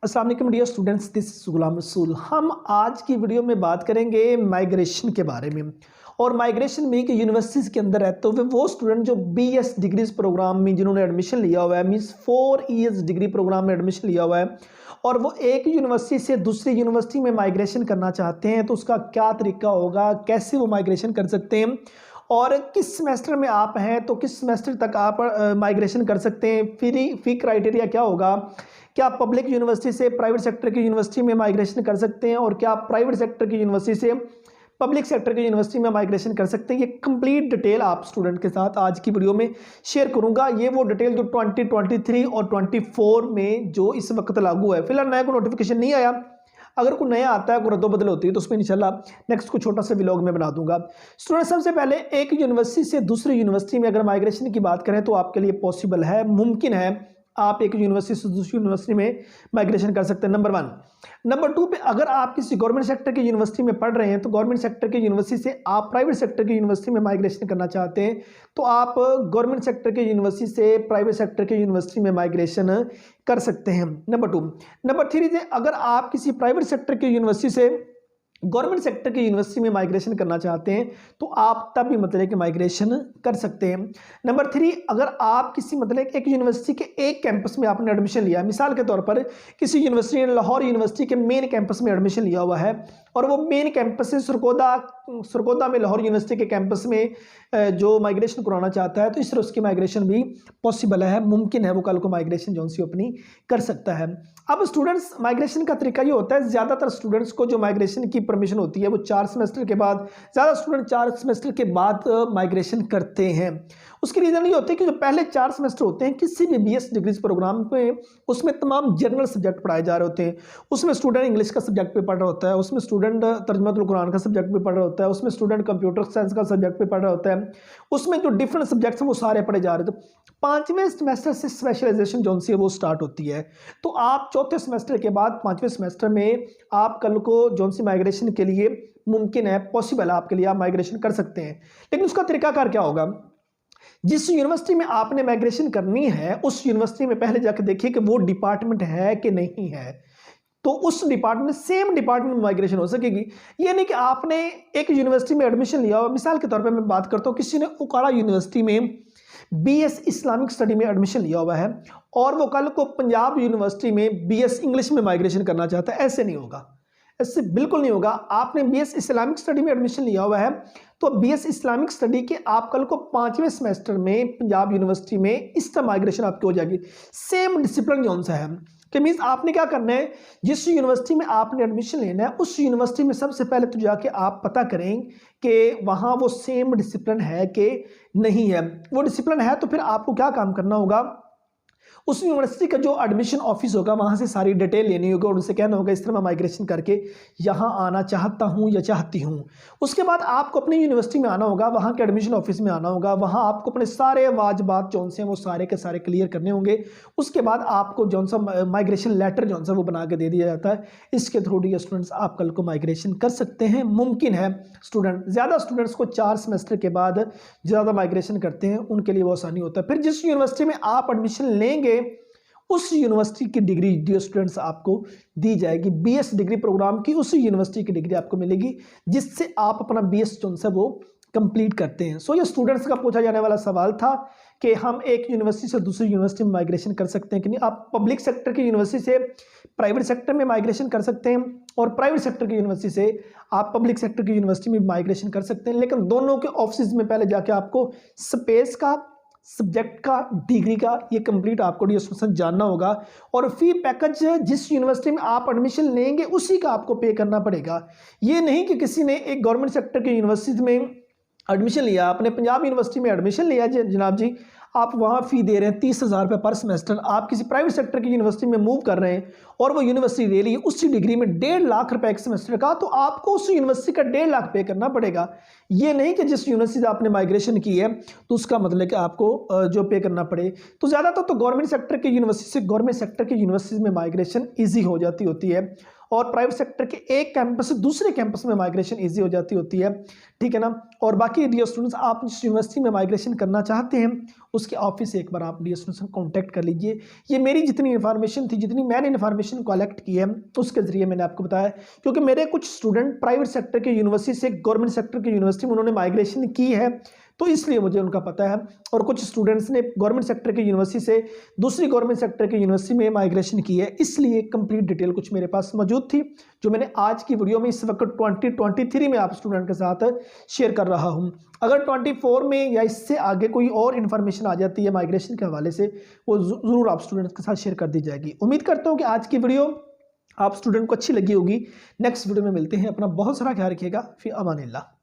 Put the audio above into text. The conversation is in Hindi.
अस्सलाम वालेकुम dear students, this Ghulam Rasool. हम आज की वीडियो में बात करेंगे माइग्रेशन के बारे में। और माइग्रेशन में कि यूनिवर्सिटीज़ के अंदर रहते हुए वो स्टूडेंट जो बीएस डिग्रीज प्रोग्राम में जिन्होंने एडमिशन लिया हुआ है, मीन्स 4 ईयर्स डिग्री प्रोग्राम में एडमिशन लिया हुआ है और वो एक यूनिवर्सिटी से दूसरी यूनिवर्सिटी में माइग्रेशन करना चाहते हैं, तो उसका क्या तरीका होगा, कैसे वो माइग्रेशन कर सकते हैं और किस सेमेस्टर में आप हैं तो किस सेमेस्टर तक आप माइग्रेशन कर सकते हैं, फी क्राइटेरिया क्या होगा, क्या आप पब्लिक यूनिवर्सिटी से प्राइवेट सेक्टर की यूनिवर्सिटी में माइग्रेशन कर सकते हैं और क्या आप प्राइवेट सेक्टर की यूनिवर्सिटी से पब्लिक सेक्टर की यूनिवर्सिटी में माइग्रेशन कर सकते हैं। ये कंप्लीट डिटेल आप स्टूडेंट के साथ आज की वीडियो में शेयर करूंगा। ये वो डिटेल जो 2023 और 24 में जो इस वक्त लागू है। फिलहाल नया कोई नोटिफिकेशन नहीं आया, अगर कोई नया आता है, कोई रद्दोबदल होती है तो उसमें इंशाल्लाह नेक्स्ट को छोटा सा व्लॉग में बना दूंगा। स्टूडेंट सबसे पहले एक यूनिवर्सिटी से दूसरी यूनिवर्सिटी में अगर माइग्रेशन की बात करें तो आपके लिए पॉसिबल है, मुमकिन है, आप एक यूनिवर्सिटी से दूसरी यूनिवर्सिटी में माइग्रेशन कर सकते हैं। नंबर 1। नंबर 2 पे अगर आप किसी गवर्नमेंट सेक्टर की यूनिवर्सिटी में पढ़ रहे हैं तो गवर्नमेंट सेक्टर की यूनिवर्सिटी से आप प्राइवेट सेक्टर की यूनिवर्सिटी में माइग्रेशन करना चाहते हैं तो आप गवर्नमेंट सेक्टर की यूनिवर्सिटी से प्राइवेट सेक्टर की यूनिवर्सिटी में माइग्रेशन कर सकते हैं। नंबर 2। नंबर 3 से अगर आप किसी प्राइवेट सेक्टर की यूनिवर्सिटी से गवर्नमेंट सेक्टर की यूनिवर्सिटी में माइग्रेशन करना चाहते हैं तो आप तब भी मतलब कि माइग्रेशन कर सकते हैं। नंबर 3, अगर आप किसी मतलब एक यूनिवर्सिटी के एक कैंपस में आपने एडमिशन लिया, मिसाल के तौर पर किसी यूनिवर्सिटी ने लाहौर यूनिवर्सिटी के मेन कैंपस में एडमिशन लिया हुआ है और वो मेन कैंपस से सरकोदा में लाहौर यूनिवर्सिटी के कैंपस में जो माइग्रेशन कराना चाहता है तो इस तरह उसकी माइग्रेशन भी पॉसिबल है, मुमकिन है, वो कल को माइग्रेशन जो सी अपनी कर सकता है। अब स्टूडेंट्स माइग्रेशन का तरीका ये होता है, ज़्यादातर स्टूडेंट्स को जो माइग्रेशन की परमिशन होती है वो 4 सेमेस्टर के बाद, ज़्यादा स्टूडेंट 4 सेमेस्टर के बाद माइग्रेशन करते हैं। उसकी रीज़न ये होती है कि जो पहले 4 सेमेस्टर होते हैं किसी भी बीएस डिग्रीज प्रोग्राम में, उसमें तमाम जनरल सब्जेक्ट पढ़ाए जा रहे होते हैं। उसमें स्टूडेंट इंग्लिश का सब्जेक्ट भी पढ़ रहा होता है, उसमें स्टूडेंट तर्जुमातुल कुरान का सब्जेक्ट भी पढ़ रहा होता है, उसमें स्टूडेंट कंप्यूटर साइंस का सब्जेक्ट भी पढ़ रहा होता है, उसमें जो डिफरेंट सब्जेक्ट्स हैं वो सारे पढ़े जा रहे थे। 5वें सेमेस्टर से स्पेशलाइजेशन जो सी है वो स्टार्ट होती है, तो आप 4थे सेमेस्टर के बाद 5वें सेमेस्टर में आप कल को जो सी माइग्रेशन के लिए मुमकिन है, पॉसिबल है आपके लिए, आप माइग्रेशन कर सकते हैं। लेकिन उसका तरीकाकार क्या होगा, जिस यूनिवर्सिटी में आपने माइग्रेशन करनी है उस यूनिवर्सिटी में पहले जाकर देखिए कि वो डिपार्टमेंट है कि नहीं है, तो उस डिपार्टमेंट सेम डिपार्टमेंट में माइग्रेशन हो सकेगी। ये नहीं कि आपने एक यूनिवर्सिटी में एडमिशन लिया हो, मिसाल के तौर पे मैं बात करता हूँ, किसी ने उकाड़ा यूनिवर्सिटी में बीएस इस्लामिक स्टडी में एडमिशन लिया हुआ है और वो कल को पंजाब यूनिवर्सिटी में बीएस इंग्लिश में माइग्रेशन करना चाहता है, ऐसे नहीं होगा, ऐसे बिल्कुल नहीं होगा। आपने बीएस इस्लामिक स्टडी में एडमिशन लिया हुआ है तो बीएस इस्लामिक स्टडी के आप कल को 5वें सेमेस्टर में पंजाब यूनिवर्सिटी में इस तरह माइग्रेशन आपकी हो जाएगी। सेम डिसिप्लिन जोन सा है कि मीन्स आपने क्या करना है, जिस यूनिवर्सिटी में आपने एडमिशन लेना है उस यूनिवर्सिटी में सबसे पहले तो जाके आप पता करें कि वहाँ वो सेम डिसिप्लिन है कि नहीं है। वो डिसिप्लिन है तो फिर आपको क्या काम करना होगा, उस यूनिवर्सिटी का जो एडमिशन ऑफिस होगा वहाँ से सारी डिटेल लेनी होगी और उनसे कहना होगा इस तरह मैं माइग्रेशन करके यहाँ आना चाहता हूँ या चाहती हूँ। उसके बाद आपको अपनी यूनिवर्सिटी में आना होगा, वहाँ के एडमिशन ऑफिस में आना होगा, वहाँ आपको अपने सारे वाजबात जौन से हैं वो सारे के सारे क्लियर करने होंगे। उसके बाद आपको जौन सा माइग्रेशन लेटर जौन सा वो बना के दे दिया जाता है, इसके थ्रू डियर स्टूडेंट्स आप कल को माइग्रेशन कर सकते हैं, मुमकिन है। स्टूडेंट ज़्यादा स्टूडेंट्स को 4 सेमेस्टर के बाद ज़्यादा माइग्रेशन करते हैं, उनके लिए वो आसानी होता है। फिर जिस यूनिवर्सिटी में आप एडमिशन लेंगे उस यूनिवर्सिटी की डिग्री डियर स्टूडेंट्स आपको दी जाएगी, बीएस डिग्री प्रोग्राम की उस यूनिवर्सिटी की डिग्री आपको मिलेगी जिससे आप अपना बीएस जो है वो कंप्लीट करते हैं। सो ये स्टूडेंट्स का पूछा जाने वाला सवाल था कि हम एक यूनिवर्सिटी से दूसरी यूनिवर्सिटी में माइग्रेशन कर सकते हैं कि नहीं। आप पब्लिक सेक्टर की यूनिवर्सिटी से प्राइवेट सेक्टर में माइग्रेशन कर सकते हैं और प्राइवेट सेक्टर की यूनिवर्सिटी से आप पब्लिक सेक्टर की यूनिवर्सिटी में माइग्रेशन कर सकते हैं, लेकिन दोनों के ऑफिस में पहले जाके आपको स्पेस का, सब्जेक्ट का, डिग्री का ये कंप्लीट आपको डिस्कशन जानना होगा और फी पैकेज जिस यूनिवर्सिटी में आप एडमिशन लेंगे उसी का आपको पे करना पड़ेगा। ये नहीं कि किसी ने एक गवर्नमेंट सेक्टर की यूनिवर्सिटी में एडमिशन लिया, आपने पंजाब यूनिवर्सिटी में एडमिशन लिया जनाब जी, आप वहाँ फ़ी दे रहे हैं 30,000 रुपये पर सेमेस्टर, आप किसी प्राइवेट सेक्टर की यूनिवर्सिटी में मूव कर रहे हैं और वो यूनिवर्सिटी ले ली उसी डिग्री में 1.5 लाख रुपए एक सेमेस्टर का, तो आपको उस यूनिवर्सिटी का 1.5 लाख पे करना पड़ेगा। ये नहीं कि जिस यूनिवर्सिटी से आपने माइग्रेशन की है तो उसका मतलब कि आपको जो पे करना पड़े। तो ज़्यादातर तो गवर्नमेंट सेक्टर की यूनिवर्सिटी से गवर्नमेंट सेक्टर की यूनिवर्सिटी में माइग्रेशन ईजी हो जाती होती है और प्राइवेट सेक्टर के एक कैंपस से दूसरे कैंपस में माइग्रेशन ईजी हो जाती होती है, ठीक है ना। और बाकी डियर स्टूडेंट्स, आप जिस यूनिवर्सिटी में माइग्रेशन करना चाहते हैं उसके ऑफिस से एक बार आप डियर स्टूडेंट्स कॉन्टैक्ट कर लीजिए। ये मेरी जितनी इन्फॉर्मेशन थी, जितनी मैंने इन्फॉर्मेशन कलेक्ट की है उसके ज़रिए मैंने आपको बताया, क्योंकि मेरे कुछ स्टूडेंट प्राइवेट सेक्टर के यूनिवर्सिटी से गवर्नमेंट सेक्टर की यूनिवर्सिटी में उन्होंने माइग्रेशन की है, तो इसलिए मुझे उनका पता है। और कुछ स्टूडेंट्स ने गवर्नमेंट सेक्टर की यूनिवर्सिटी से दूसरी गवर्नमेंट सेक्टर की यूनिवर्सिटी में माइग्रेशन की है, इसलिए कंप्लीट डिटेल कुछ मेरे पास मौजूद थी जो मैंने आज की वीडियो में इस वक्त 2023 में आप स्टूडेंट के साथ शेयर कर रहा हूं। अगर 24 में या इससे आगे कोई और इन्फॉर्मेशन आ जाती है माइग्रेशन के हवाले से, वो ज़रूर आप स्टूडेंट्स के साथ शेयर कर दी जाएगी। उम्मीद करता हूँ कि आज की वीडियो आप स्टूडेंट को अच्छी लगी होगी। नेक्स्ट वीडियो में मिलते हैं। अपना बहुत सारा ख्याल रखिएगा। फिर अमानिल्लाह।